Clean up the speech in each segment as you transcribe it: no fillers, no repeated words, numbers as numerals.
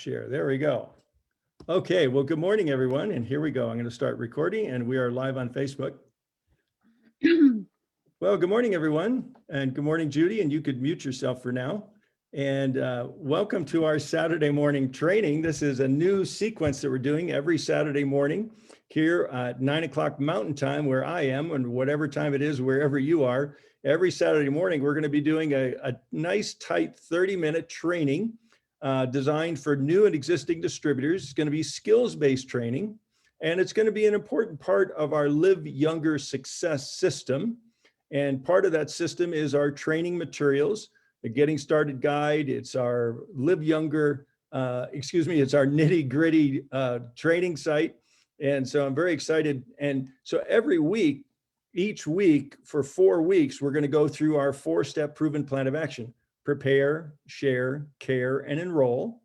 share. There we go. Okay, well, good morning, everyone. And here we go. I'm going to start recording and we are live on Facebook. Well, good morning, everyone. And good morning, Judy. And you could mute yourself for now. And welcome to our Saturday morning training. This is a new sequence that we're doing every Saturday morning here at 9 o'clock Mountain Time, where I am, and whatever time it is, wherever you are. Every Saturday morning, we're going to be doing a nice, tight 30-minute training designed for new and existing distributors. It's going to be skills-based training, and it's going to be an important part of our Live Younger success system. And part of that system is our training materials, the Getting Started Guide. It's our Live Younger, it's our Nitty Gritty training site. And so I'm very excited. And so every week, each week for 4 weeks, we're going to go through our 4-step proven plan of action: prepare, share, care, and enroll.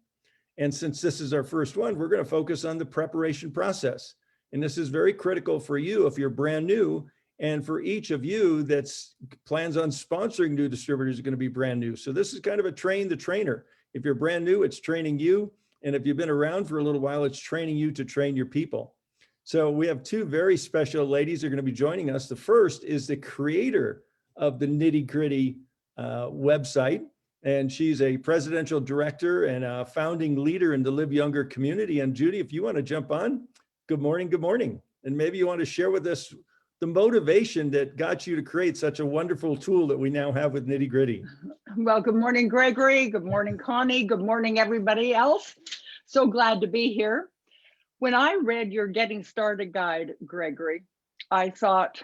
And since this is our first one, we're going to focus on the preparation process. And this is very critical for you if you're brand new, and for each of you that's plans on sponsoring new distributors are going to be brand new. So this is kind of a train the trainer. If you're brand new, it's training you. And if you've been around for a little while, it's training you to train your people. So we have 2 very special ladies who are going to be joining us. The first is the creator of the Nitty Gritty website. And she's a presidential director and a founding leader in the Live Younger community. And Judy, if you want to jump on, good morning, good morning. And maybe you want to share with us the motivation that got you to create such a wonderful tool that we now have with Nitty Gritty. Well, good morning, Gregory. Good morning, Connie. Good morning, everybody else. So glad to be here. When I read your Getting Started Guide, Gregory, I thought,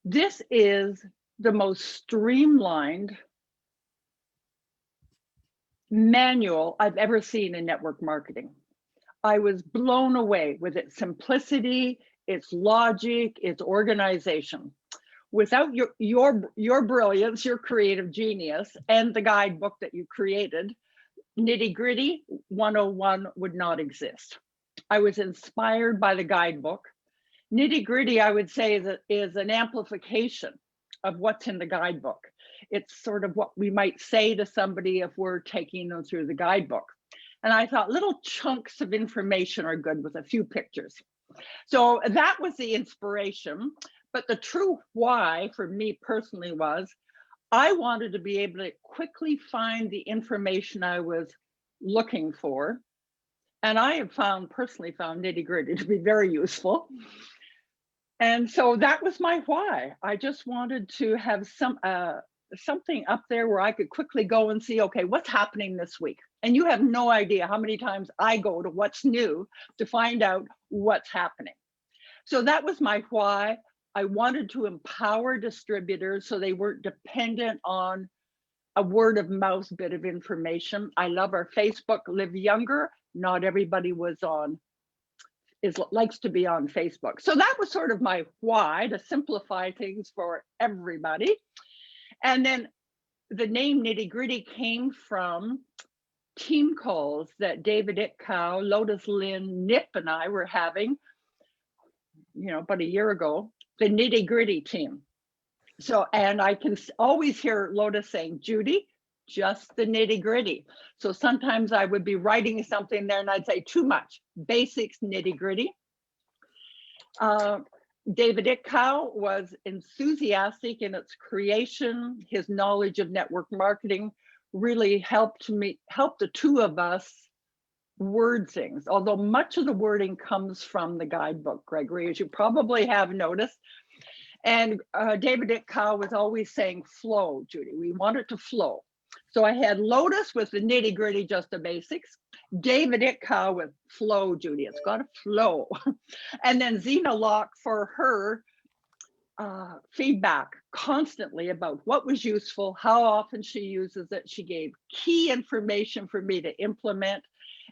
this is the most streamlined manual I've ever seen in network marketing. I was blown away with its simplicity, its logic, its organization. Without your brilliance, your creative genius, and the guidebook that you created, Nitty Gritty 101 would not exist. I was inspired by the guidebook. Nitty Gritty, I would say, is an amplification of what's in the guidebook. It's sort of what we might say to somebody if we're taking them through the guidebook. And I thought little chunks of information are good with a few pictures. So that was the inspiration. But the true why for me personally was I wanted to be able to quickly find the information I was looking for. And I have personally found Nitty Gritty to be very useful. And so that was my why. I just wanted to have something up there where I could quickly go and see, okay, what's happening this week? And you have no idea how many times I go to what's new to find out what's happening. So that was my why. I wanted to empower distributors so they weren't dependent on a word of mouth bit of information. I love our Facebook Live Younger. Not everybody likes to be on Facebook. So that was sort of my why, to simplify things for everybody. And then the name Nitty Gritty came from team calls that David Itkow, Lotus Lynn, Nip, and I were having, about a year ago, the Nitty Gritty team. So, and I can always hear Lotus saying, Judy, just the nitty gritty. So sometimes I would be writing something there and I'd say too much, basics, nitty gritty. David Itkow was enthusiastic in its creation. His knowledge of network marketing really helped the 2 of us word things, although much of the wording comes from the guidebook, Gregory, as you probably have noticed. And David Itkow was always saying flow, Judy. We want it to flow. So I had Lotus with the nitty gritty, just the basics. David Itkow with flow, Judy. It's got to flow. And then Zena Locke for her feedback constantly about what was useful, how often she uses it. She gave key information for me to implement.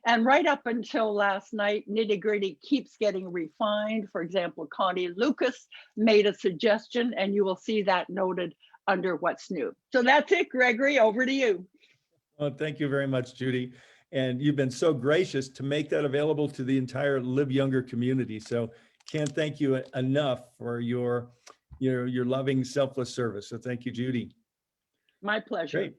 And right up until last night, Nitty Gritty keeps getting refined. For example, Connie Lucas made a suggestion, and you will see that noted under what's new. So that's it, Gregory, over to you. Well, thank you very much, Judy. And you've been so gracious to make that available to the entire Live Younger community. So can't thank you enough for your loving, selfless service. So thank you, Judy. My pleasure. Great.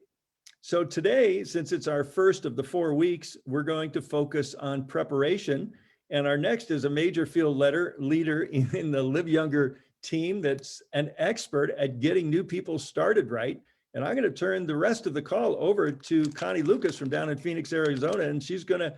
So today, since it's our first of the 4 weeks, we're going to focus on preparation. And our next is a major field leader in the Live Younger team that's an expert at getting new people started right. And I'm going to turn the rest of the call over to Connie Lucas from down in Phoenix, Arizona, and she's going to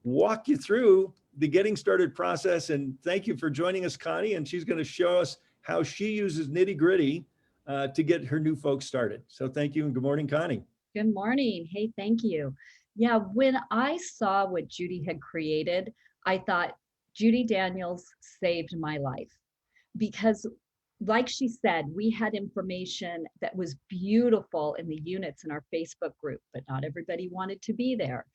walk you through the getting started process. And thank you for joining us, Connie. And she's going to show us how she uses Nitty Gritty to get her new folks started. So thank you and good morning, Connie. Good morning. Hey, thank you. Yeah, when I saw what Judy had created, I thought Judy Daniels saved my life because like she said, we had information that was beautiful in the units in our Facebook group, but not everybody wanted to be there.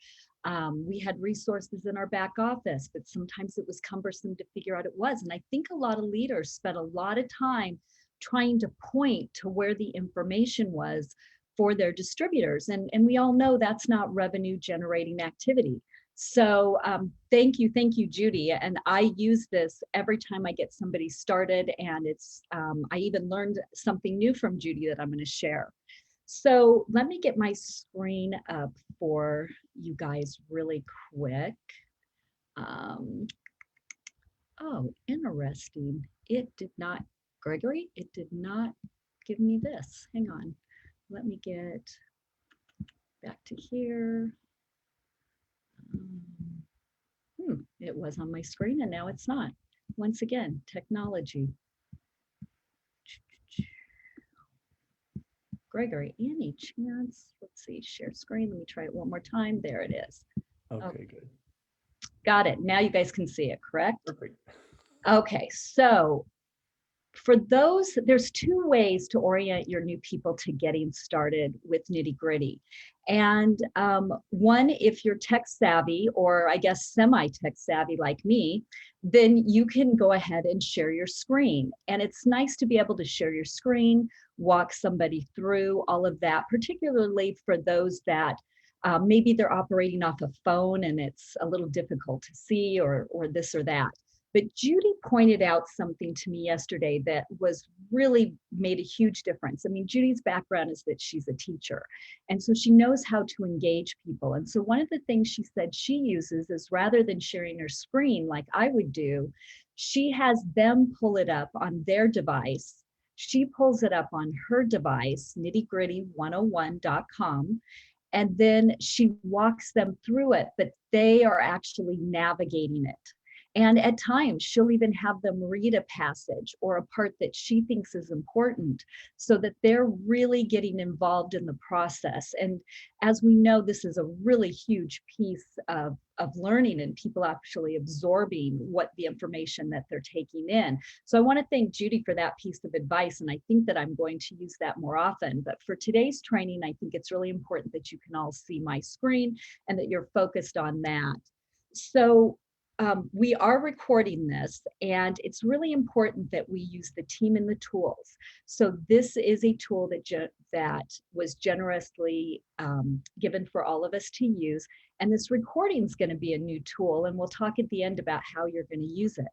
We had resources in our back office, but sometimes it was cumbersome to figure out it was. And I think a lot of leaders spent a lot of time trying to point to where the information was for their distributors. And we all know that's not revenue generating activity. So thank you, Judy. And I use this every time I get somebody started. And it's I even learned something new from Judy that I'm going to share. So let me get my screen up for you guys really quick. Oh, interesting. It did not, Gregory, it did not give me this. Hang on. Let me get back to here. It was on my screen and now it's not. Once again, technology. Gregory, any chance? Let's see, share screen. Let me try it one more time. There it is. Okay, good. Got it. Now you guys can see it, correct? Perfect. Okay, so for those, there's two ways to orient your new people to getting started with Nitty Gritty. And one, if you're tech savvy, or I guess semi-tech savvy like me, then you can go ahead and share your screen. And it's nice to be able to share your screen, walk somebody through all of that, particularly for those that maybe they're operating off a phone and it's a little difficult to see or this or that. But Judy pointed out something to me yesterday that was really made a huge difference. I mean, Judy's background is that she's a teacher, and so she knows how to engage people. And so one of the things she said she uses is rather than sharing her screen like I would do, she has them pull it up on their device. She pulls it up on her device, nittygritty101.com, and then she walks them through it, but they are actually navigating it. And at times, she'll even have them read a passage or a part that she thinks is important so that they're really getting involved in the process. And as we know, this is a really huge piece of learning and people actually absorbing what the information that they're taking in. So I want to thank Judy for that piece of advice. And I think that I'm going to use that more often. But for today's training, I think it's really important that you can all see my screen and that you're focused on that. So we are recording this, and it's really important that we use the team and the tools. So this is a tool that was generously given for all of us to use. And this recording is going to be a new tool, and we'll talk at the end about how you're going to use it.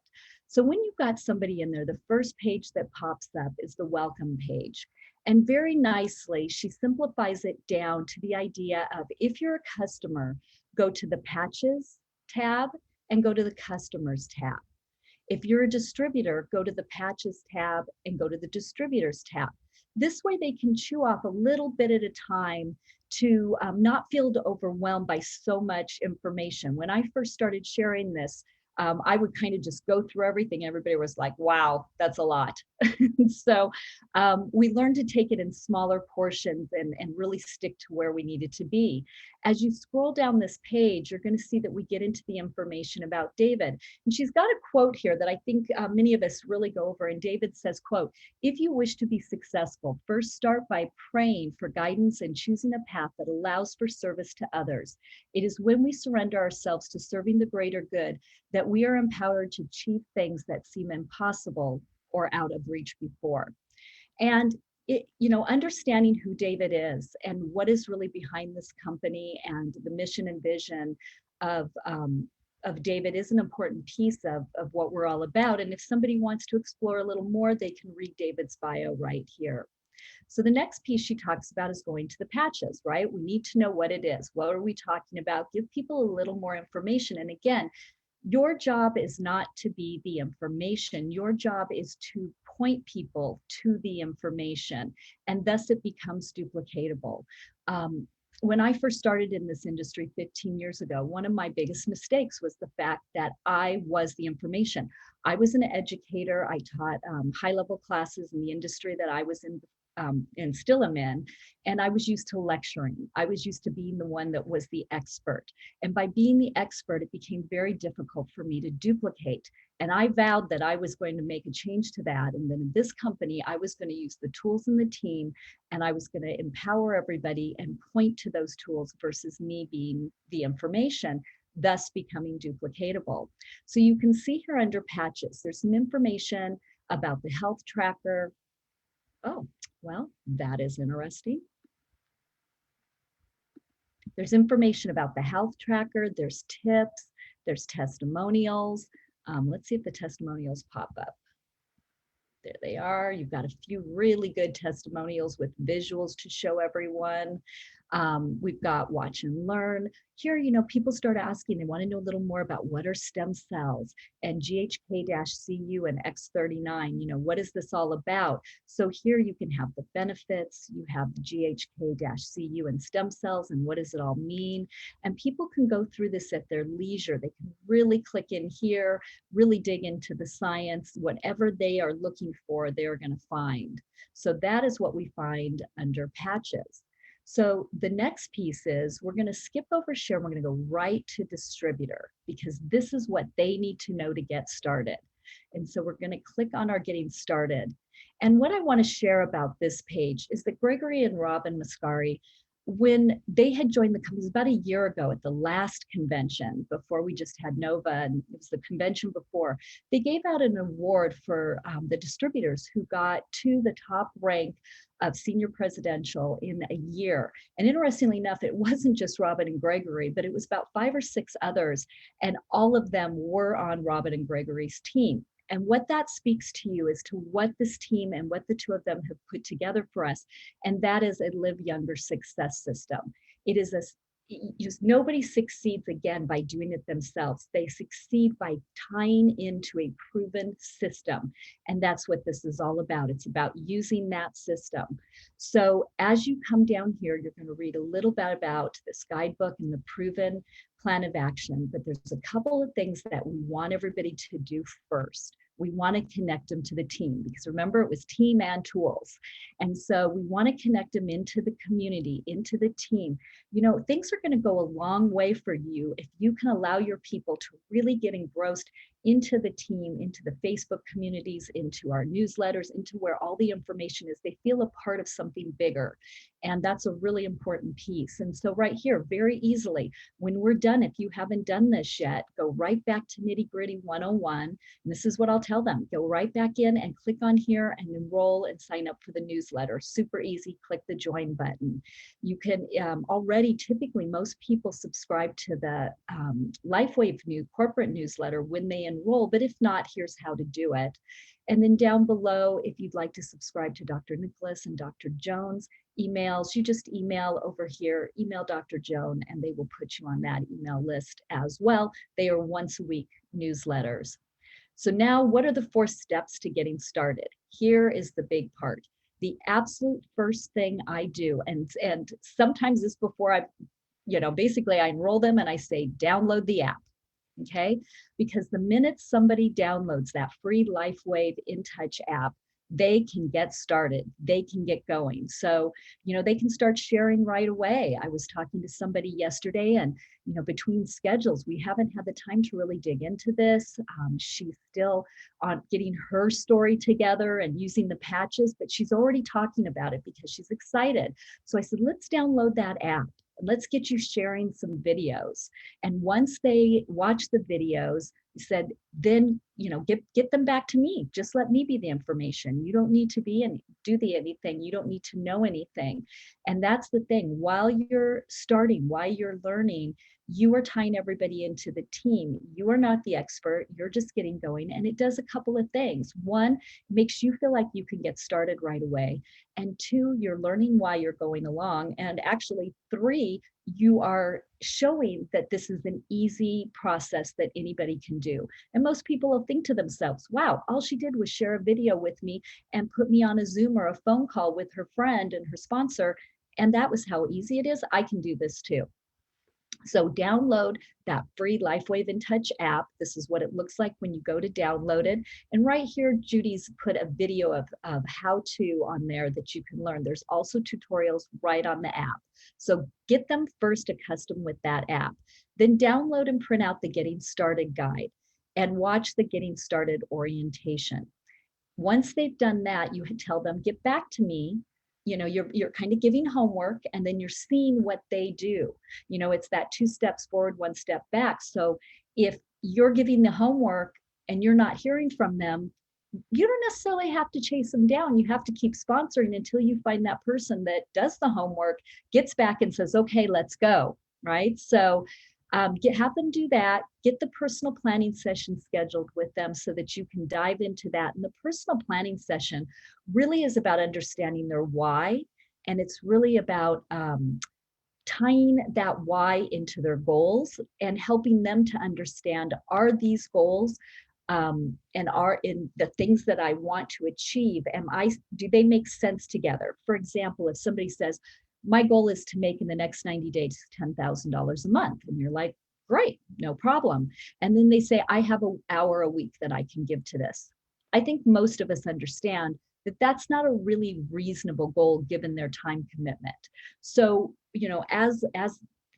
So when you've got somebody in there, the first page that pops up is the welcome page. And very nicely, she simplifies it down to the idea of if you're a customer, go to the Patches tab and go to the Customers tab. If you're a distributor, go to the Patches tab and go to the Distributors tab. This way they can chew off a little bit at a time to not feel overwhelmed by so much information. When I first started sharing this, I would kind of just go through everything. Everybody was like, wow, that's a lot. So we learned to take it in smaller portions and really stick to where we needed to be. As you scroll down this page, you're going to see that we get into the information about David. And she's got a quote here that I think many of us really go over. And David says, quote, "If you wish to be successful, first start by praying for guidance and choosing a path that allows for service to others. It is when we surrender ourselves to serving the greater good that we are empowered to achieve things that seem impossible or out of reach before." And understanding who David is and what is really behind this company and the mission and vision of David is an important piece of what we're all about. And if somebody wants to explore a little more, they can read David's bio right here. So the next piece she talks about is going to the patches, right? We need to know what it is. What are we talking about? Give people a little more information. And again, your job is not to be the information. Your job is to point people to the information, and thus it becomes duplicatable. When I first started in this industry 15 years ago, one of my biggest mistakes was the fact that I was the information. I was an educator. I taught high-level classes in the industry that I was in and still am in, and I was used to lecturing. I was used to being the one that was the expert. And by being the expert, it became very difficult for me to duplicate. And I vowed that I was going to make a change to that. And then in this company, I was going to use the tools in the team, and I was going to empower everybody and point to those tools versus me being the information, thus becoming duplicatable. So you can see here under patches, there's some information about the health tracker. Oh, well, that is interesting. There's information about the health tracker, there's tips, there's testimonials. Let's see if the testimonials pop up. There they are. You've got a few really good testimonials with visuals to show everyone. We've got watch and learn. Here, you know, people start asking, they want to know a little more about what are stem cells and GHK-CU and X39, you know, what is this all about? So here you can have the benefits, you have the GHK-CU and stem cells, and what does it all mean? And people can go through this at their leisure. They can really click in here, really dig into the science, whatever they are looking for, they're going to find. So that is what we find under patches. So the next piece is we're going to skip over share. We're going to go right to distributor because this is what they need to know to get started. And so we're going to click on our getting started. And what I want to share about this page is that Gregory and Robin Mascari, when they had joined the company, it was about a year ago at the last convention before we just had Nova, and it was the convention before, they gave out an award for the distributors who got to the top rank of senior presidential in a year. And interestingly enough, it wasn't just Robin and Gregory, but it was about 5 or 6 others, and all of them were on Robin and Gregory's team. And what that speaks to you is to what this team and what the two of them have put together for us. And that is a Live Younger success system. It is just nobody succeeds again by doing it themselves. They succeed by tying into a proven system. And that's what this is all about. It's about using that system. So as you come down here, you're going to read a little bit about this guidebook and the proven plan of action, but there's a couple of things that we want everybody to do first. We want to connect them to the team because remember, it was team and tools. And so we want to connect them into the community, into the team. You know, things are going to go a long way for you if you can allow your people to really get engrossed into the team, into the Facebook communities, into our newsletters, into where all the information is. They feel a part of something bigger. And that's a really important piece. And so right here, very easily, when we're done, if you haven't done this yet, go right back to Nitty Gritty 101. And this is what I'll tell them. Go right back in and click on here and enroll and sign up for the newsletter. Super easy. Click the join button. You can already, typically, most people subscribe to the LifeWave corporate newsletter when they enroll. But if not, here's how to do it. And then down below, if you'd like to subscribe to Dr. Nicholas and Dr. Jones emails, you just email over here, email Dr. Joan, and they will put you on that email list as well. They are once a week newsletters. So now what are the 4 steps to getting started? Here is the big part. The absolute first thing I do, and sometimes this before I, basically I enroll them and I say, download the app. Okay, because the minute somebody downloads that free LifeWave InTouch app, they can get started, they can get going. So, they can start sharing right away. I was talking to somebody yesterday and, between schedules, we haven't had the time to really dig into this. She's still on getting her story together and using the patches, but she's already talking about it because she's excited. So I said, let's download that app. Let's get you sharing some videos. And once they watch the videos, he said, then, get them back to me. Just let me be the information. You don't need to do anything. You don't need to know anything. And that's the thing. While you're starting, while you're learning, you are tying everybody into the team. You are not the expert, you're just getting going. And it does a couple of things. One, makes you feel like you can get started right away. And two, you're learning why you're going along. And actually, three, you are showing that this is an easy process that anybody can do. And most people will think to themselves, wow, all she did was share a video with me and put me on a Zoom or a phone call with her friend and her sponsor. And that was how easy it is. I can do this too. So download that free LifeWave in Touch app. This is what it looks like when you go to download it. And right here, Judy's put a video of how to on there that you can learn. There's also tutorials right on the app. So get them first accustomed with that app. Then download and print out the Getting Started guide and watch the Getting Started orientation. Once they've done that, you tell them, get back to me. You're kind of giving homework, and then you're seeing what they do. It's that 2 steps forward, 1 step back. So if you're giving the homework and you're not hearing from them, you don't necessarily have to chase them down. You have to keep sponsoring until you find that person that does the homework, gets back and says, okay, let's go, right? So have them do that, get the personal planning session scheduled with them so that you can dive into that. And the personal planning session really is about understanding their why. And it's really about tying that why into their goals and helping them to understand, are these goals and are in the things that I want to achieve, do they make sense together? For example, if somebody says, my goal is to make in the next 90 days $10,000 a month. And you're like, great, no problem. And then they say, I have an hour a week that I can give to this. I think most of us understand that that's not a really reasonable goal given their time commitment. So, as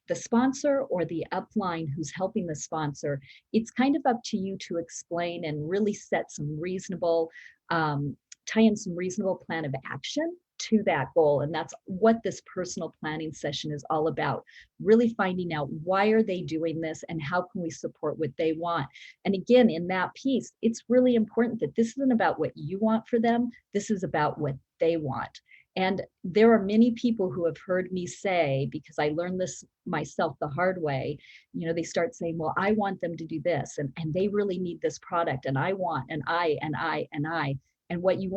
the sponsor or the upline who's helping the sponsor, it's kind of up to you to explain and really set some reasonable, tie in some reasonable plan of action to that goal. And that's what this personal planning session is all about. Really finding out, why are they doing this and how can we support what they want? And again, in that piece, it's really important that this isn't about what you want for them. This is about what they want. And there are many people who have heard me say, because I learned this myself the hard way, they start saying, well, I want them to do this, and they really need this product, and I want, and I. And what you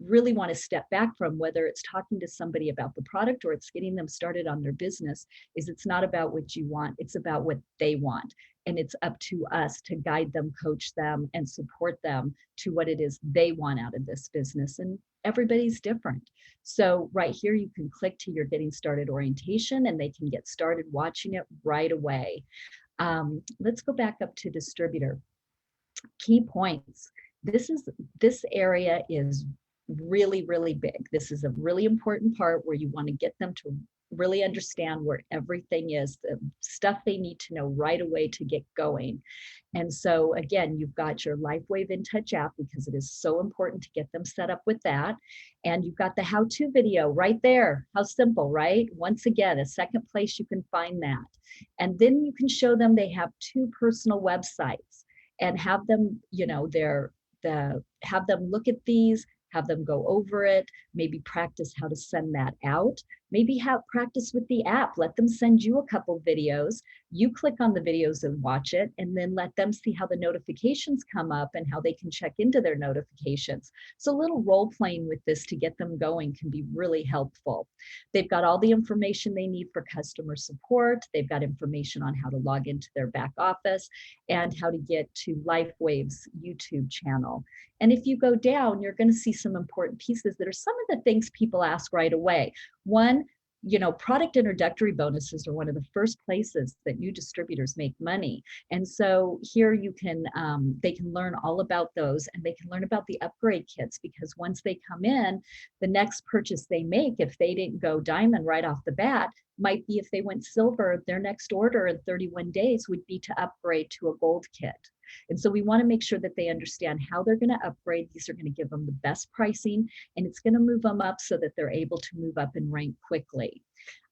really want to step back from, whether it's talking to somebody about the product or it's getting them started on their business, is it's not about what you want, it's about what they want. And it's up to us to guide them, coach them, and support them to what it is they want out of this business. And everybody's different. So right here, you can click to your Getting Started orientation and they can get started watching it right away. Let's go back up to distributor. Key points. This area is really, really big. This is a really important part where you want to get them to really understand where everything is, the stuff they need to know right away to get going. And so again, you've got your LifeWave in Touch app because it is so important to get them set up with that. And you've got the how-to video right there. How simple, right? Once again, a second place you can find that. And then you can show them they have 2 personal websites and have them, have them look at these, have them go over it, maybe practice how to send that out, maybe have practice with the app, let them send you a couple videos, you click on the videos and watch it, and then let them see how the notifications come up and how they can check into their notifications. So a little role playing with this to get them going can be really helpful. They've got all the information they need for customer support. They've got information on how to log into their back office and how to get to LifeWave's YouTube channel. And if you go down, you're going to see some important pieces that are some of the things people ask right away. One, product introductory bonuses are one of the first places that new distributors make money. And so here you can, they can learn all about those, and they can learn about the upgrade kits, because once they come in, the next purchase they make, if they didn't go diamond right off the bat, might be if they went silver, their next order in 31 days would be to upgrade to a gold kit. And so we want to make sure that they understand how they're going to upgrade. These are going to give them the best pricing, and it's going to move them up so that they're able to move up in rank quickly.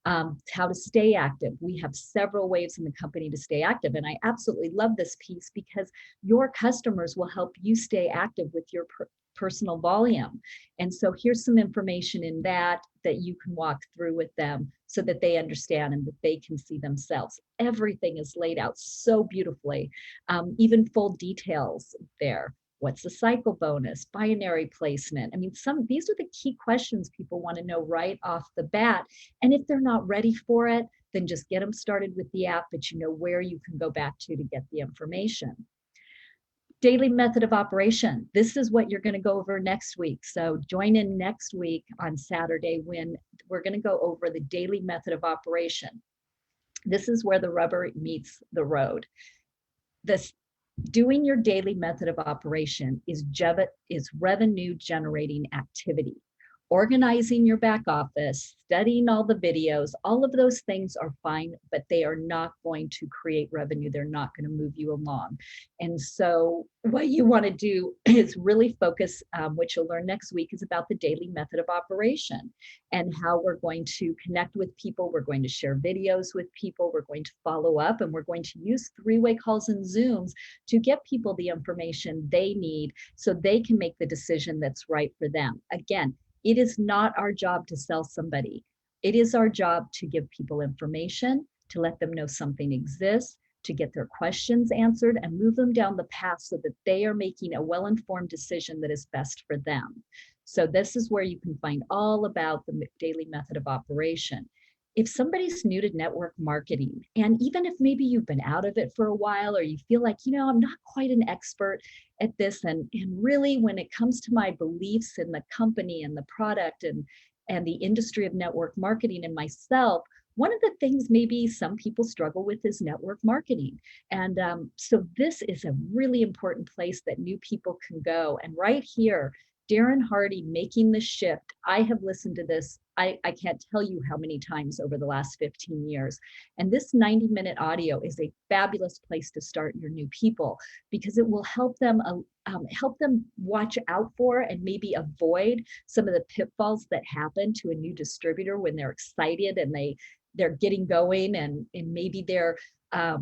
How to stay active. We have several ways in the company to stay active. And I absolutely love this piece because your customers will help you stay active with your personal volume. And so here's some information in that you can walk through with them so that they understand and that they can see themselves. Everything is laid out so beautifully, even full details there. What's the cycle bonus, binary placement? I mean, these are the key questions people want to know right off the bat. And if they're not ready for it, then just get them started with the app, but you know where you can go back to get the information. Daily method of operation. This is what you're going to go over next week. So join in next week on Saturday when we're going to go over the daily method of operation. This is where the rubber meets the road. Doing your daily method of operation is revenue generating activity. Organizing your back office, studying all the videos, all of those things are fine, but they are not going to create revenue. They're not going to move you along. And so what you want to do is really focus, what you'll learn next week is about the daily method of operation and how we're going to connect with people. We're going to share videos with people. We're going to follow up, and we're going to use three-way calls and Zooms to get people the information they need so they can make the decision that's right for them. Again, it is not our job to sell somebody. It is our job to give people information, to let them know something exists, to get their questions answered and move them down the path so that they are making a well-informed decision that is best for them. So this is where you can find all about the daily method of operation. If somebody's new to network marketing, and even if maybe you've been out of it for a while, or you feel like, I'm not quite an expert at this, and really when it comes to my beliefs in the company and the product and the industry of network marketing and myself, one of the things maybe some people struggle with is network marketing. And so this is a really important place that new people can go. And right here, Darren Hardy making the shift. I have listened to this, I can't tell you how many times over the last 15 years. And this 90-minute audio is a fabulous place to start your new people because it will help them watch out for and maybe avoid some of the pitfalls that happen to a new distributor when they're excited and they're getting going and maybe they're a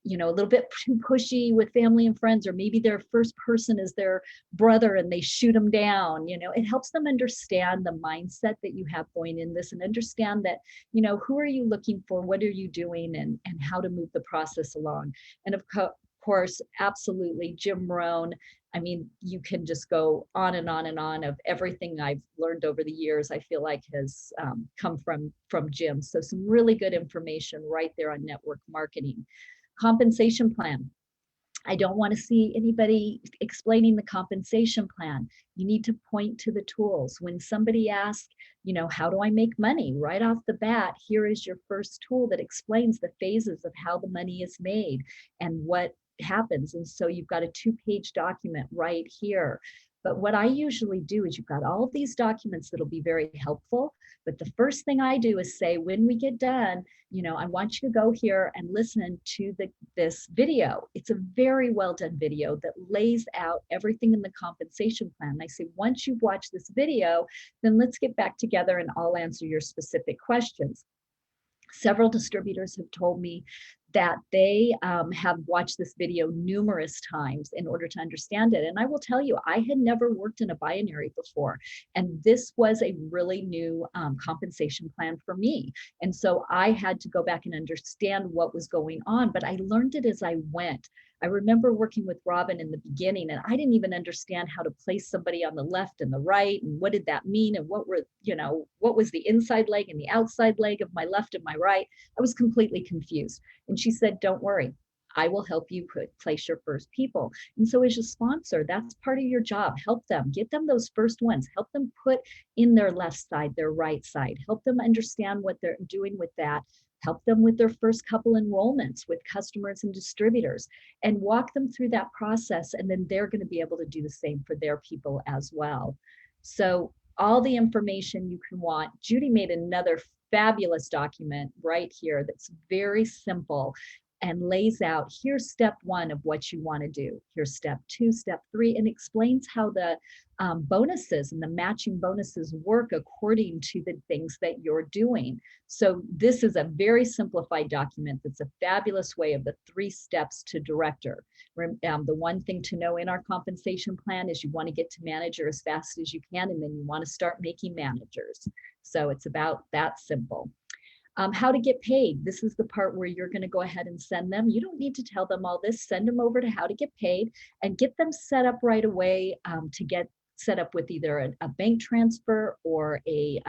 little bit too pushy with family and friends, or maybe their first person is their brother and they shoot them down. It helps them understand the mindset that you have going in this and understand that, who are you looking for? What are you doing? And how to move the process along. And of course, absolutely, Jim Rohn. I mean, you can just go on and on and on of everything I've learned over the years, I feel like has come from Jim. So some really good information right there on network marketing. Compensation plan. I don't want to see anybody explaining the compensation plan. You need to point to the tools. When somebody asks, how do I make money? Right off the bat, here is your first tool that explains the phases of how the money is made and what happens. And so you've got a 2-page document right here. But what I usually do is you've got all of these documents that'll be very helpful. But the first thing I do is say, when we get done, I want you to go here and listen to this video. It's a very well done video that lays out everything in the compensation plan. And I say, once you've watched this video, then let's get back together and I'll answer your specific questions. Several distributors have told me that they have watched this video numerous times in order to understand it. And I will tell you, I had never worked in a binary before. And this was a really new compensation plan for me. And so I had to go back and understand what was going on, but I learned it as I went. I remember working with Robin in the beginning, and I didn't even understand how to place somebody on the left and the right, and what did that mean, and what was the inside leg and the outside leg of my left and my right. I was completely confused. And she said, don't worry, I will help you place your first people. And so as a sponsor, that's part of your job. Help them, get them those first ones, help them put in their left side, their right side, help them understand what they're doing with that. Help them with their first couple enrollments with customers and distributors and walk them through that process. And then they're going to be able to do the same for their people as well. So all the information you can want. Judy made another fabulous document right here that's very simple. and lays out, here's step 1 of what you want to do. Here's step 2, step 3, and explains how the bonuses and the matching bonuses work according to the things that you're doing. So this is a very simplified document that's a fabulous way of the 3 steps to director. The one thing to know in our compensation plan is you want to get to manager as fast as you can, and then you want to start making managers. So it's about that simple. How to get paid. This is the part where you're going to go ahead and send them. You don't need to tell them all this. Send them over to how to get paid and get them set up right away to get set up with either a bank transfer or a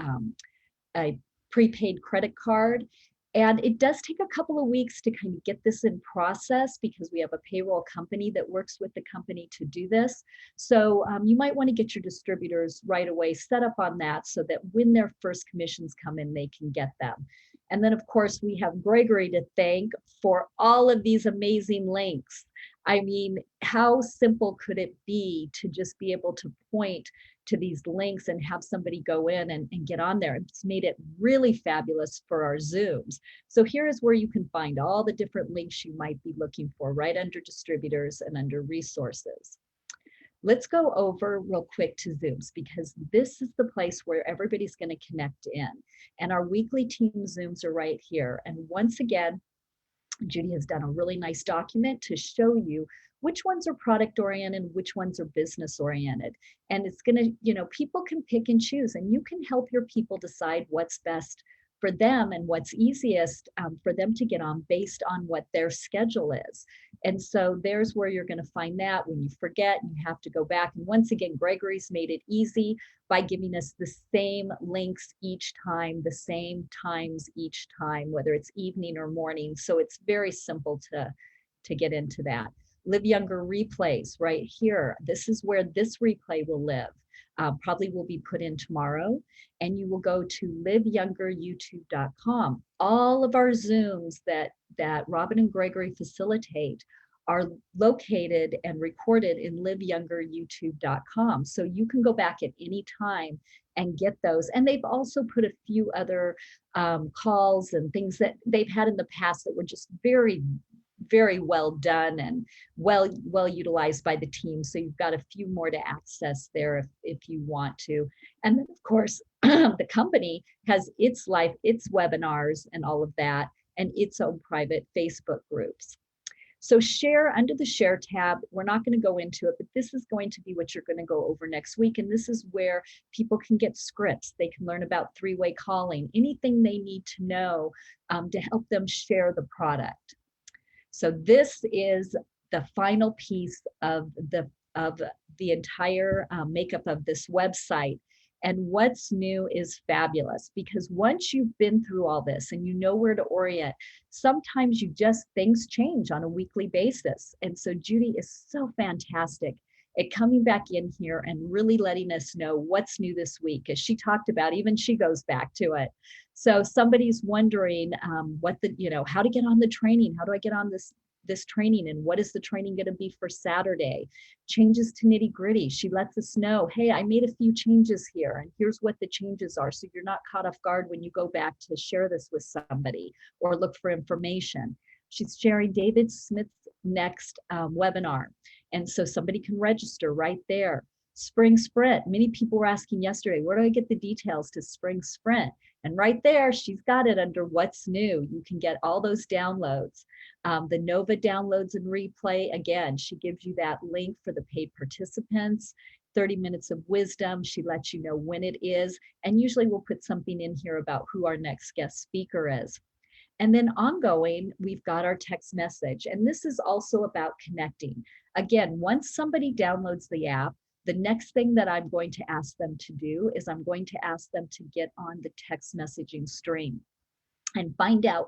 prepaid credit card. And it does take a couple of weeks to kind of get this in process because we have a payroll company that works with the company to do this. So you might want to get your distributors right away set up on that so that when their first commissions come in, they can get them. And then, of course, we have Gregory to thank for all of these amazing links. I mean, how simple could it be to just be able to point to these links and have somebody go in and get on there? It's made it really fabulous for our Zooms. So here is where you can find all the different links you might be looking for right under distributors and under resources. Let's go over real quick to Zooms because this is the place where everybody's going to connect in. And our weekly team Zooms are right here. And once again, Judy has done a really nice document to show you which ones are product oriented, which ones are business oriented. And it's going to, you know, people can pick and choose, and you can help your people decide what's best for them and what's easiest for them to get on based on what their schedule is. And so there's where you're going to find that. When you forget, you have to go back. And once again, Gregory's made it easy by giving us the same links each time, the same times each time, whether it's evening or morning. So it's very simple to get into that. Live Younger replays right here. This is where this replay will live. Probably will be put in tomorrow, and you will go to liveyoungeryoutube.com. All of our Zooms that Robin and Gregory facilitate are located and recorded in liveyoungeryoutube.com. So you can go back at any time and get those. And they've also put a few other calls and things that they've had in the past that were just very, very well done and well utilized by the team. So you've got a few more to access there if you want to. And then of course, the company has its webinars and all of that, and its own private Facebook groups. So share under the share tab, we're not going to go into it, but this is going to be what you're going to go over next week. And this is where people can get scripts. They can learn about three-way calling, anything they need to know to help them share the product. So this is the final piece of the entire makeup of this website. And what's new is fabulous, because once you've been through all this and you know where to orient, sometimes things change on a weekly basis. And so Judy is so fantastic at coming back in here and really letting us know what's new this week. As she talked about, even she goes back to it. So somebody's wondering how to get on the training. How do I get on this training, and what is the training going to be for Saturday? Changes to Nitty Gritty. She lets us know, hey, I made a few changes here, and here's what the changes are. So you're not caught off guard when you go back to share this with somebody or look for information. She's sharing David Smith's next webinar. And so somebody can register right there. Spring Sprint. Many people were asking yesterday, where do I get the details to Spring Sprint? And right there, she's got it under what's new. You can get all those downloads. The Nova downloads and replay, again, she gives you that link for the paid participants. 30 minutes of wisdom. She lets you know when it is. And usually we'll put something in here about who our next guest speaker is. And then ongoing, we've got our text message. And this is also about connecting. Again, once somebody downloads the app, the next thing that I'm going to ask them to do is I'm going to ask them to get on the text messaging stream and find out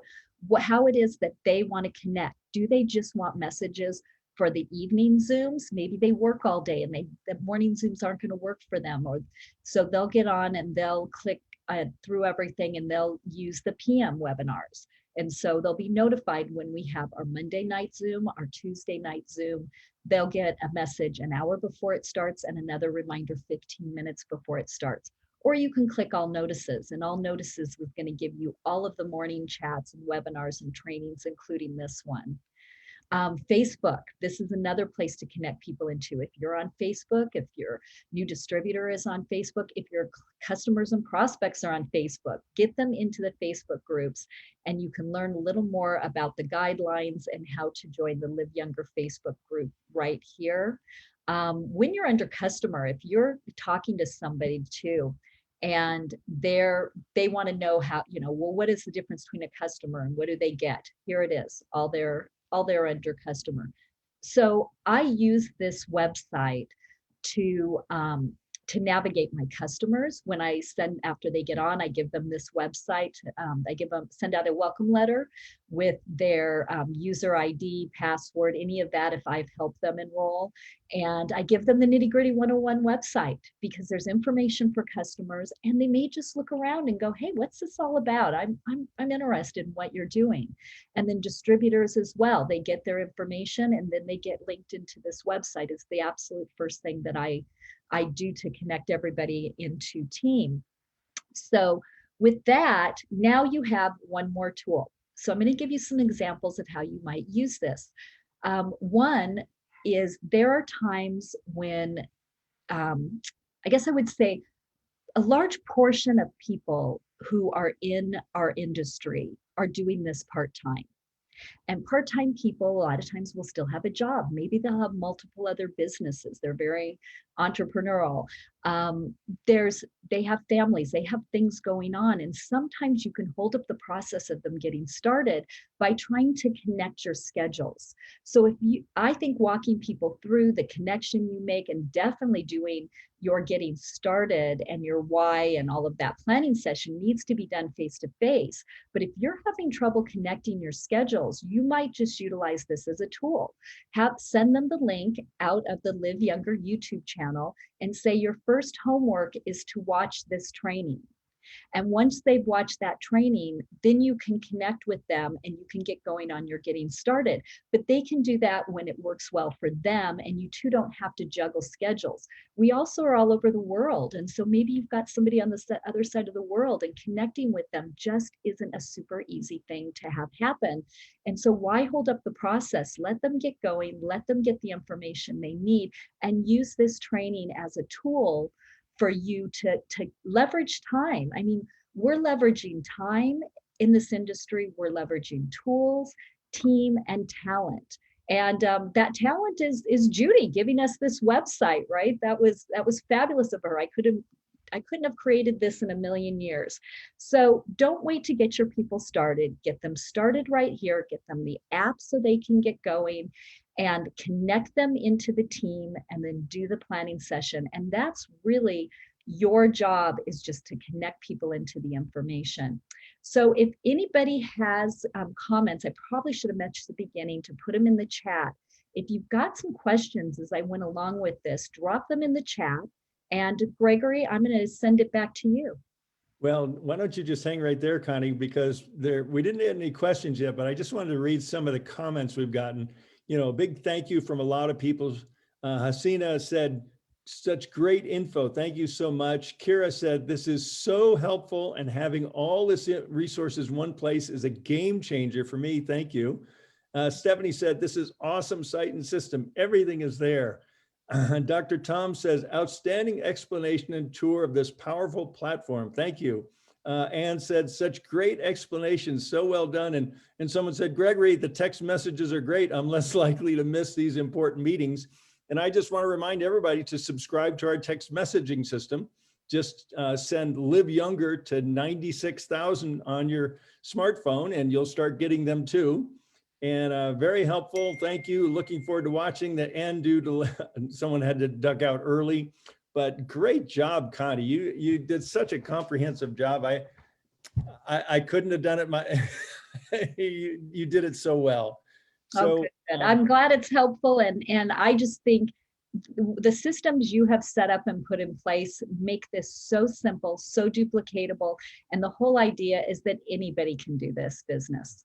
how it is that they want to connect. Do they just want messages for the evening Zooms? Maybe they work all day and the morning Zooms aren't going to work for them. So they'll get on and they'll click through everything and they'll use the PM webinars. And so they'll be notified when we have our Monday night Zoom, our Tuesday night Zoom. They'll get a message an hour before it starts and another reminder 15 minutes before it starts. or you can click all notices, and all notices is going to give you all of the morning chats and webinars and trainings, including this one. Facebook, this is another place to connect people into. If you're on Facebook, if your new distributor is on Facebook, if your customers and prospects are on Facebook, get them into the Facebook groups, and you can learn a little more about the guidelines and how to join the Live Younger Facebook group right here. When you're under customer, if you're talking to somebody too, and they want to know how, well, what is the difference between a customer and what do they get? Here it is, all their under customer. So I use this website to navigate my customers. When I after they get on, I give them this website. Send out a welcome letter with their user ID, password, any of that if I've helped them enroll. And I give them the Nitty Gritty 101 website, because there's information for customers, and they may just look around and go, hey, what's this all about? I'm interested in what you're doing. And then distributors as well, they get their information and then they get linked into this website. It's the absolute first thing that I do to connect everybody into team. So with that, now you have one more tool. So I'm going to give you some examples of how you might use this. One is there are times when, I guess I would say, a large portion of people who are in our industry are doing this part-time. And part-time people, a lot of times, will still have a job. Maybe they'll have multiple other businesses. They're very entrepreneurial. They have families, they have things going on. And sometimes you can hold up the process of them getting started by trying to connect your schedules. So I think walking people through the connection you make, and definitely doing your getting started and your why and all of that planning session needs to be done face-to-face. But if you're having trouble connecting your schedules, you might just utilize this as a tool. Send them the link out of the Live Younger YouTube channel and say your first homework is to watch this training. And once they've watched that training, then you can connect with them and you can get going on your getting started. But they can do that when it works well for them, and you two don't have to juggle schedules. We also are all over the world. And so maybe you've got somebody on the other side of the world, and connecting with them just isn't a super easy thing to have happen. And so why hold up the process? Let them get going, let them get the information they need, and use this training as a tool for you to leverage time. I mean, we're leveraging time in this industry. We're leveraging tools, team, and talent. And that talent is Judy giving us this website, right? That was fabulous of her. I couldn't have created this in a million years. So don't wait to get your people started. Get them started right here. Get them the app so they can get going, and connect them into the team, and then do the planning session. And that's really your job, is just to connect people into the information. So if anybody has comments, I probably should have mentioned at the beginning to put them in the chat. If you've got some questions as I went along with this, drop them in the chat. And Gregory, I'm going to send it back to you. Well, why don't you just hang right there, Connie, because we didn't get any questions yet, but I just wanted to read some of the comments we've gotten. A big thank you from a lot of people. Hasina said, such great info. Thank you so much. Kira said, this is so helpful, and having all this resources in one place is a game changer for me. Thank you. Stephanie said, this is awesome site and system. Everything is there. Dr. Tom says, outstanding explanation and tour of this powerful platform. Thank you. Anne said, such great explanations, so well done. And someone said, Gregory, the text messages are great. I'm less likely to miss these important meetings. And I just want to remind everybody to subscribe to our text messaging system. Just send Live Younger to 96,000 on your smartphone, and you'll start getting them too. And very helpful. Thank you. Looking forward to watching the end. Someone had to duck out early. But great job, Connie. You did such a comprehensive job. I couldn't have done it. You did it so well. So okay, good. I'm glad it's helpful, and I just think the systems you have set up and put in place make this so simple, so duplicatable, and the whole idea is that anybody can do this business.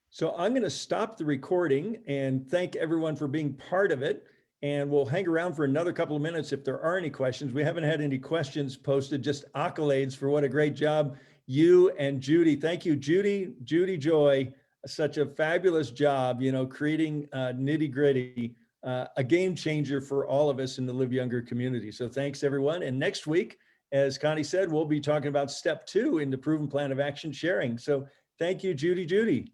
So I'm going to stop the recording and thank everyone for being part of it. and we'll hang around for another couple of minutes if there are any questions. We haven't had any questions posted, just accolades for what a great job you and Judy. Thank you, Judy Joy, such a fabulous job, creating Nitty Gritty, a game changer for all of us in the Live Younger community. So thanks everyone. And next week, as Connie said, we'll be talking about step 2 in the proven plan of action sharing. So thank you, Judy.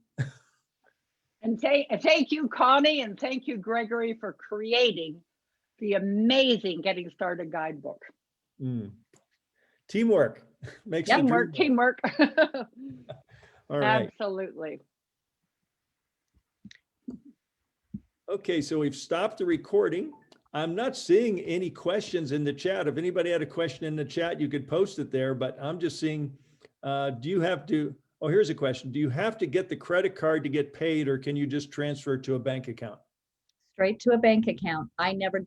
And thank you, Connie, and thank you, Gregory, for creating the amazing Getting Started guidebook. Teamwork makes the dream work. Teamwork. All right. Absolutely. Okay, so we've stopped the recording. I'm not seeing any questions in the chat. If anybody had a question in the chat, you could post it there, but I'm just seeing, here's a question. Do you have to get the credit card to get paid, or can you just transfer to a bank account? Straight to a bank account. I never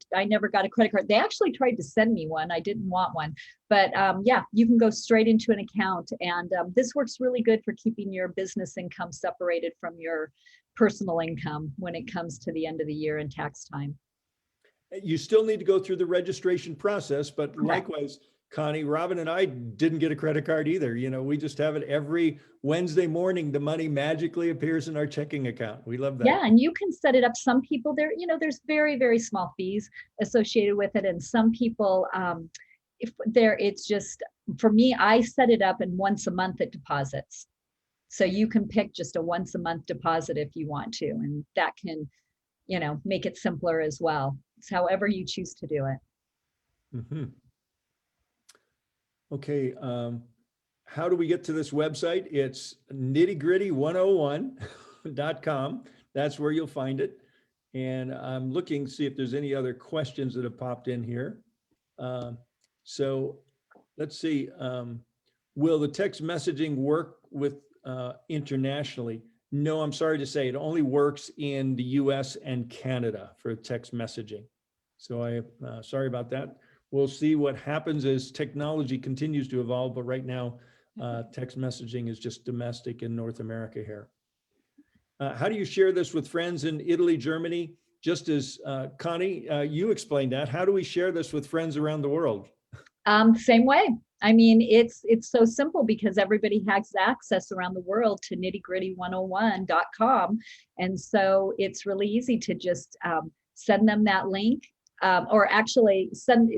got a credit card. They actually tried to send me one. I didn't want one, but yeah, you can go straight into an account. And this works really good for keeping your business income separated from your personal income when it comes to the end of the year and tax time. You still need to go through the registration process, but Correct. likewise, Connie, Robin and I didn't get a credit card either. We just have it every Wednesday morning. The money magically appears in our checking account. We love that. Yeah, and you can set it up. Some people there's very, very small fees associated with it. And some people, it's just, for me, I set it up and once a month it deposits. So you can pick just a once a month deposit if you want to, and that can, make it simpler as well. It's however you choose to do it. Mm-hmm. Okay, how do we get to this website? It's nittygritty101.com. That's where you'll find it. And I'm looking to see if there's any other questions that have popped in here. So let's see. Will the text messaging work with internationally? No, I'm sorry to say, it only works in the US and Canada for text messaging. So I'm sorry about that. We'll see what happens as technology continues to evolve, but right now, text messaging is just domestic in North America here. How do you share this with friends in Italy, Germany? Just as Connie, you explained that. How do we share this with friends around the world? Same way. I mean, it's so simple because everybody has access around the world to nittygritty101.com. And so it's really easy to just send them that link, or actually send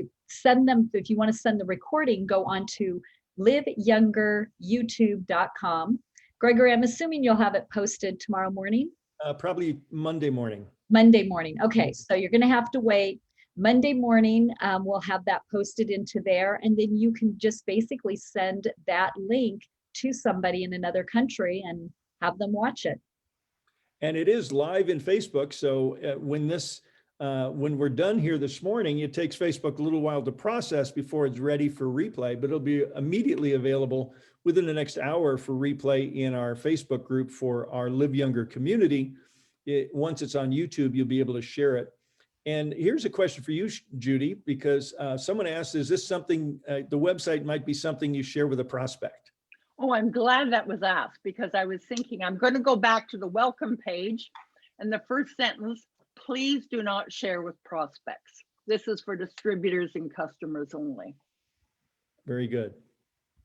them, if you want to send the recording, go on to liveyoungeryoutube.com. Gregory, I'm assuming you'll have it posted tomorrow morning? Probably Monday morning. Monday morning. Okay, so you're going to have to wait. Monday morning, we'll have that posted into there, and then you can just basically send that link to somebody in another country and have them watch it. And it is live in Facebook. So when we're done here this morning, it takes Facebook a little while to process before it's ready for replay, but it'll be immediately available within the next hour for replay in our Facebook group for our Live Younger community. Once it's on YouTube, you'll be able to share it. And here's a question for you, Judy, because someone asked, is this something, the website might be something you share with a prospect? Oh, I'm glad that was asked, because I was thinking I'm going to go back to the welcome page, and the first sentence, please do not share with prospects. This is for distributors and customers only. Very good.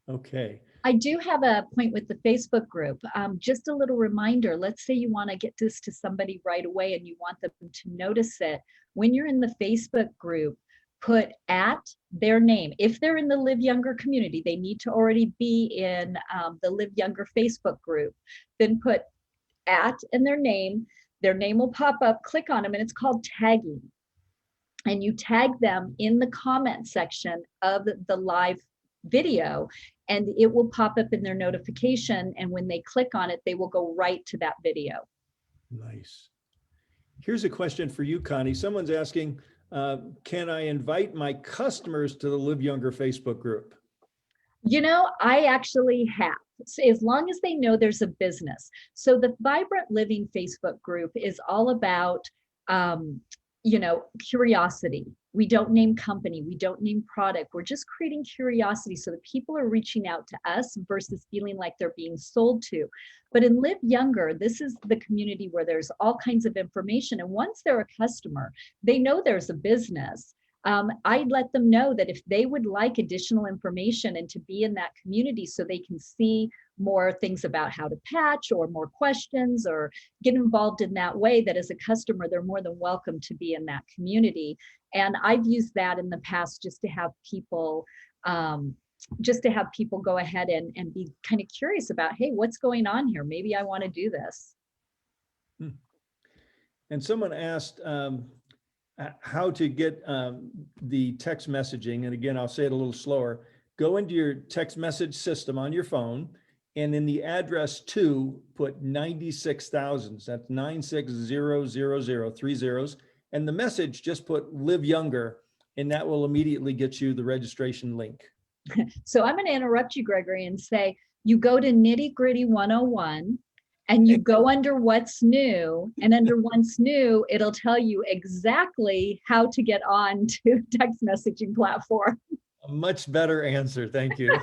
Okay. I do have a point with the Facebook group. Just a little reminder, let's say you want to get this to somebody right away and you want them to notice it. When you're in the Facebook group, put at their name. If they're in the Live Younger community, they need to already be in the Live Younger Facebook group. Then put at and their name will pop up, click on them, and it's called tagging. And you tag them in the comment section of the live video, and it will pop up in their notification. And when they click on it, they will go right to that video. Nice. Here's a question for you, Connie. Someone's asking, can I invite my customers to the Live Younger Facebook group? I actually have. So as long as they know there's a business. So the Vibrant Living Facebook group is all about, curiosity. We don't name company, we don't name product. We're just creating curiosity so that people are reaching out to us versus feeling like they're being sold to. But in Live Younger, this is the community where there's all kinds of information. And once they're a customer, they know there's a business. I'd let them know that if they would like additional information and to be in that community so they can see more things about how to patch or more questions or get involved in that way, that as a customer, they're more than welcome to be in that community. And I've used that in the past just to have people go ahead and be kind of curious about, hey, what's going on here? Maybe I want to do this. And someone asked how to get the text messaging. And again, I'll say it a little slower. Go into your text message system on your phone, and in the address to put 96,000. That's 96000, 3 zeros. And the message, just put Live Younger, and that will immediately get you the registration link. So I'm going to interrupt you, Gregory, and say, you go to Nitty Gritty 101 and you go under what's new, and under what's new, it'll tell you exactly how to get on to text messaging platform. A much better answer. Thank you.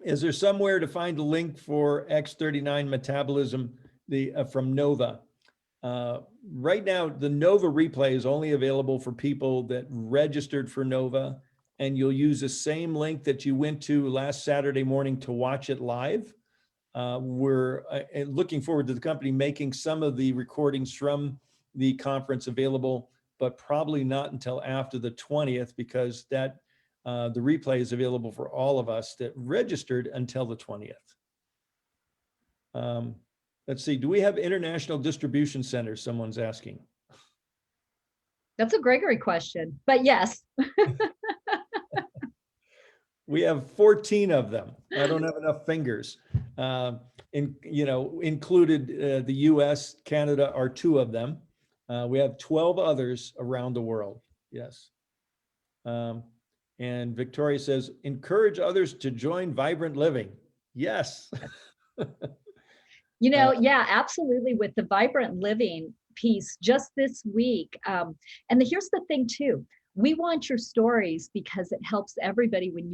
Is there somewhere to find a link for X39 metabolism from Nova? Right now, the Nova replay is only available for people that registered for Nova, and you'll use the same link that you went to last Saturday morning to watch it live. We're looking forward to the company making some of the recordings from the conference available, but probably not until after the 20th, because that the replay is available for all of us that registered until the 20th. Let's see, do we have international distribution centers? Someone's asking. That's a Gregory question, but yes. We have 14 of them. I don't have enough fingers. Included the US, Canada are 2 of them. We have 12 others around the world. Yes. And Victoria says, encourage others to join Vibrant Living. Yes. Yeah, absolutely. With the Vibrant Living piece just this week. And here's the thing too. We want your stories because it helps everybody when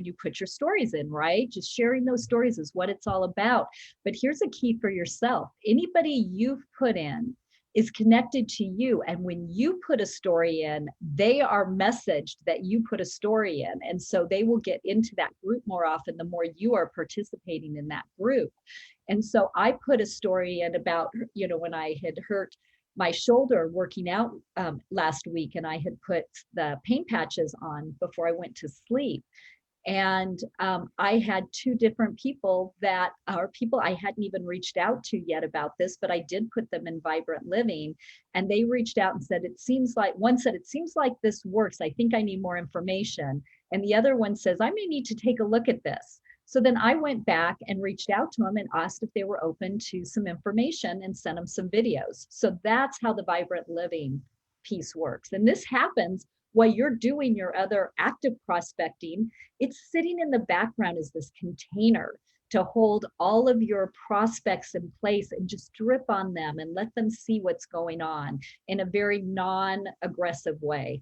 you put your stories in, right? Just sharing those stories is what it's all about. But here's a key for yourself. Anybody you've put in is connected to you. And when you put a story in, they are messaged that you put a story in. And so they will get into that group more often the more you are participating in that group. And so I put a story in about, when I had hurt my shoulder working out last week, and I had put the pain patches on before I went to sleep. And I had 2 different people that are people I hadn't even reached out to yet about this, but I did put them in Vibrant Living, and they reached out and said, one said, it seems like this works. I think I need more information. And the other one says, I may need to take a look at this. So then I went back and reached out to them and asked if they were open to some information and sent them some videos. So that's how the Vibrant Living piece works. And this happens while you're doing your other active prospecting. It's sitting in the background as this container to hold all of your prospects in place and just drip on them and let them see what's going on in a very non-aggressive way.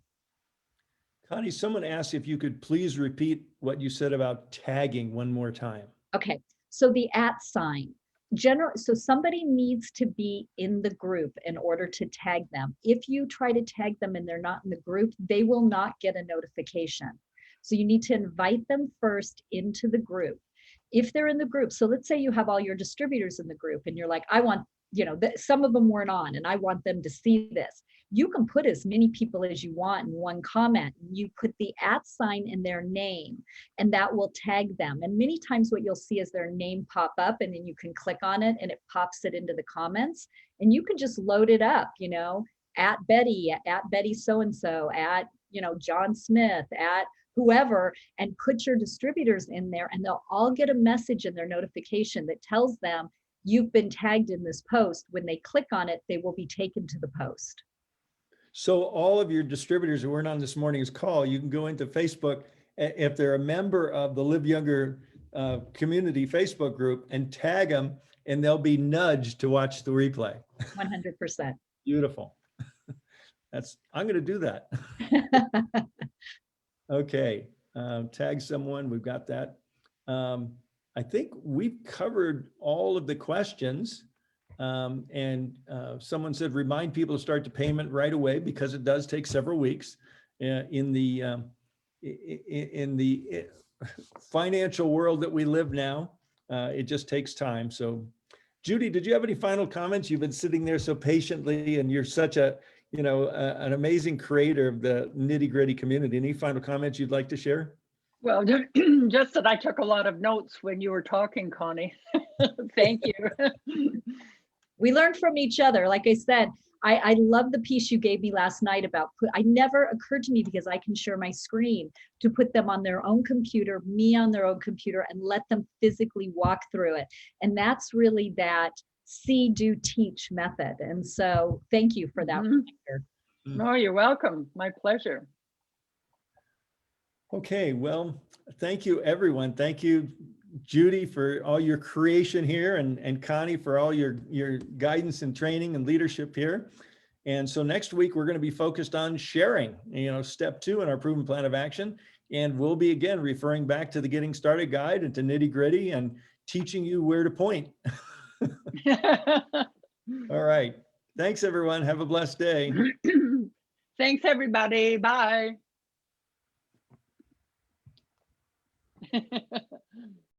Connie, someone asked if you could please repeat what you said about tagging one more time. Okay, so the @ sign. So somebody needs to be in the group in order to tag them. If you try to tag them and they're not in the group, they will not get a notification. So you need to invite them first into the group. If they're in the group, so let's say you have all your distributors in the group and you're like, I want, some of them weren't on and I want them to see this. You can put as many people as you want in one comment. You put the @ sign in their name and that will tag them. And many times what you'll see is their name pop up and then you can click on it and it pops it into the comments and you can just load it up, at Betty, at Betty so-and-so, at, John Smith, at whoever, and put your distributors in there and they'll all get a message in their notification that tells them you've been tagged in this post. When they click on it, they will be taken to the post. So all of your distributors who weren't on this morning's call, you can go into Facebook if they're a member of the Live Younger community Facebook group and tag them, and they'll be nudged to watch the replay. 100%. Beautiful. I'm going to do that. Okay, tag someone, we've got that. I think we've covered all of the questions. Someone said, remind people to start the payment right away because it does take several weeks. In the financial world that we live now, it just takes time. So Judy, did you have any final comments? You've been sitting there so patiently and you're such an amazing creator of the nitty gritty community. Any final comments you'd like to share? Well, just that I took a lot of notes when you were talking, Connie. Thank you. We learned from each other. Like I said, I love the piece you gave me last night about, I never occurred to me because I can share my screen to put them on their own computer, me on their own computer, and let them physically walk through it. And that's really that see, do, teach method. And so thank you for that. Reminder. No, you're welcome. My pleasure. Okay, well, thank you, everyone. Thank you, Judy, for all your creation here, and Connie for all your guidance and training and leadership here. And so next week, we're going to be focused on sharing, step 2 in our proven plan of action. And we'll be, again, referring back to the Getting Started guide and to nitty gritty and teaching you where to point. All right. Thanks, everyone. Have a blessed day. Thanks, everybody. Bye.